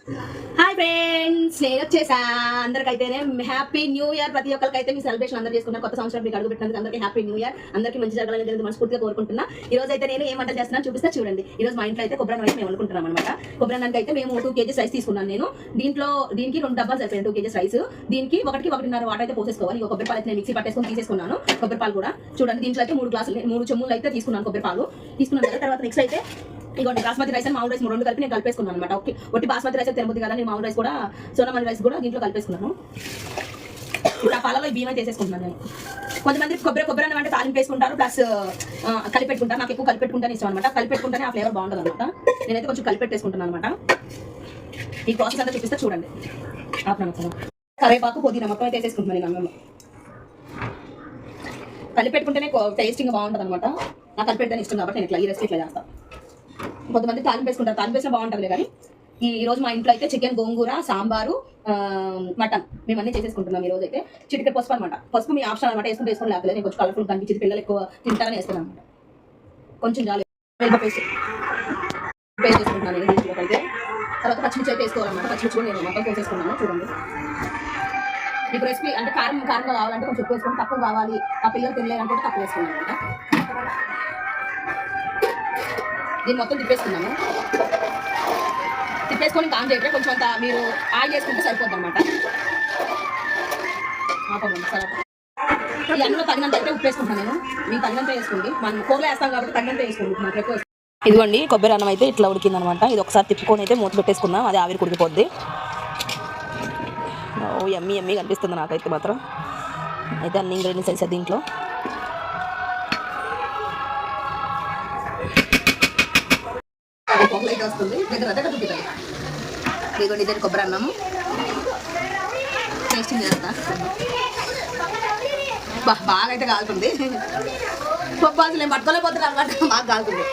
Hi friends, నేను వచ్చేసా. అందరికైతే happy new year. ప్రతి ఒక్కరికైతే మీ సెలబ్రేషన్ అందరూ చేసుకున్నారు. కొత్త సంవత్సరం మీకు అడుగు పెట్టినందుకు అందరికీ హ్యాపీ న్యూ ఇయర్. అందరికీ మంచి జరగాలని నేను మనస్ఫూర్తిగా కోరుకుంటున్నా. ఈ రోజు అయితే నేను ఏం వంట చేస్తున్నా చూపిస్తా చూడండి. ఈ రోజు మా ఇంట్లో అయితే కొబ్బరి అన్నం మేము అనుకుంటున్నాం అనమాట. కొబ్బరి అన్నానికి అయితే మేము 2 kgs రైస్ తీసుకున్నాను. నేను దీనికి 2 డబ్బాలు సరిపోయాయి. 2 kgs రైస్. దీనికి 1.5 వాటర్ అయితే పోసేసుకోవాలి. ఇక కొబ్బరి పాలు అయితే నేను మిక్సీ పట్టేసుకొని తీసేసుకున్నాను. కొబ్బరి పాలు కూడా చూడండి. దీంట్లో అయితే 3 చెమ్ములు అయితే తీసుకున్నాను. కొబ్బరి పాలు తీసుకున్నాను. తర్వాత నెక్స్ట్ అయితే ఇగోండి బాస్మతి రైస్ అండ్ మామూలు రైస్ 2 కలిపి నేను కలిపేసుకున్నాను అనమాట. ఓకే, ఒట్టి బాస్మతి రైస్ తినబుద్ది కదా, నేను మామూలు రైస్ కూడా సోనామణి రైస్ కూడా దీంట్లో కలిపేసుకున్నాను. ఇప్పుడు ఆ పాలలో ఈ బియ్యం అయితే వేసేసుకుంటున్నాను నేను. కొంతమంది కొబ్బరి అన్నం అంటే తాలింపు వేసుకుంటారు, ప్లస్ కలిపెట్టుకుంటారు. నాకు ఎక్కువ కలిపెట్టుకుంటానే ఇష్టం అనమాట. కలిపెట్టుకుంటేనే ఆ ఫ్లేవర్ బాగుంటుంది అనమాట. నేనైతే కొంచెం కలిపెట్టేసుకుంటున్నాను అనమాట. ఈ ప్రాసెస్ అంతా చూపిస్తే చూడండి. కరివేపాకు పుదీనా మొత్తం అయితే వేసేసుకుంటున్నాను నేను అన్నంలో. కలిపెట్టుకుంటేనే టేస్టింగ్ బాగుంటుంది అనమాట. నాకు కలిపెడితేనే ఇష్టం కాబట్టి నేను ఇట్లా ఈ రెసిపీ ఇట్లా చేస్తాను. కొంతమంది తాలింపు వేసుకుంటారు, తాలింపు వేసినా బాగుంటుంది. కానీ ఈ రోజు మా ఇంట్లో అయితే చికెన్, గోంగూర, సాంబారు, మటన్ మేము అన్నీ చేసేసుకుంటున్నాం. ఈ రోజు అయితే చిటికెట్ పసుపు అనమాట. పసుపు మీ ఆప్షన్ అనమాట. వేసుకొని లేకపోతే నేను కొంచెం కలర్ఫుల్ కనిపించింది, పిల్లలు ఎక్కువ తింటారని వేసుకున్నాను అనమాట. కొంచెం జాలి పేస్ట్ చేసుకుంటున్నాను అయితే. తర్వాత పచ్చిమిర్చి అయితే వేసుకోవాలన్నమాట. పచ్చిమిర్చి కూడా నేను మొత్తం వేసేసుకున్నాను. చూడండి, మీకు రెసిపీ అంటే కారంగా కావాలంటే కొంచెం ఎక్కువ వేసుకొని, తక్కువ కావాలి ఆ పిల్లలు తినలేదంటే తక్కువ వేసుకున్నాను అనమాట. దీన్ని మొత్తం తిప్పేసుకున్నాను. తిప్పేసుకొని ఆన్ చేయకపోతే కొంచెం అంత మీరు ఆయిల్ చేసుకుంటే సరిపోద్ది అనమాట. ఈ అన్నంలో తగినంత అయితే ఉప్పు వేసుకుంటాను నేను. మీకు తగినంత వేసుకోండి. మనం కూరలో వేస్తాం కాబట్టి తగినంత వేసుకోండి. మనకు ఎక్కువ ఇదిగోండి కొబ్బరి అన్నం అయితే ఇట్లా ఉడికింది అనమాట. ఇది ఒకసారి తిప్పుకొని అయితే మూత పెట్టేసుకుందాం. అది ఆవిరి కుడికిపోద్ది. ఎమ్మి కనిపిస్తుంది నాకైతే మాత్రం. అయితే అన్ని ఇంగ్రీడియంట్స్ వేసారు దీంట్లో. వస్తుంది దగ్గర చూపిస్తాయి. ఇదిగోండి ఇదే కొబ్బరి అన్నము. టేస్టింగ్ చేస్తా. బాగా అయితే కాలుతుంది. పప్పు అసలు నేను పట్టుకోలేకపోతున్నాను అనమాట. బాగా కాలుతుంది.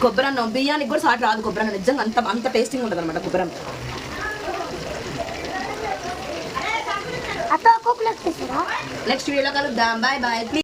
కొబ్బరి అన్నం బియ్యానికి కూడా సాటి రాదు. కొబ్బరి అన్నం నిజంగా అంత టేస్టింగ్ ఉంటుంది అనమాట. కొబ్బరి అన్నం నెక్స్ట్ వీడియోలో కలుద్దాం. Bye bye.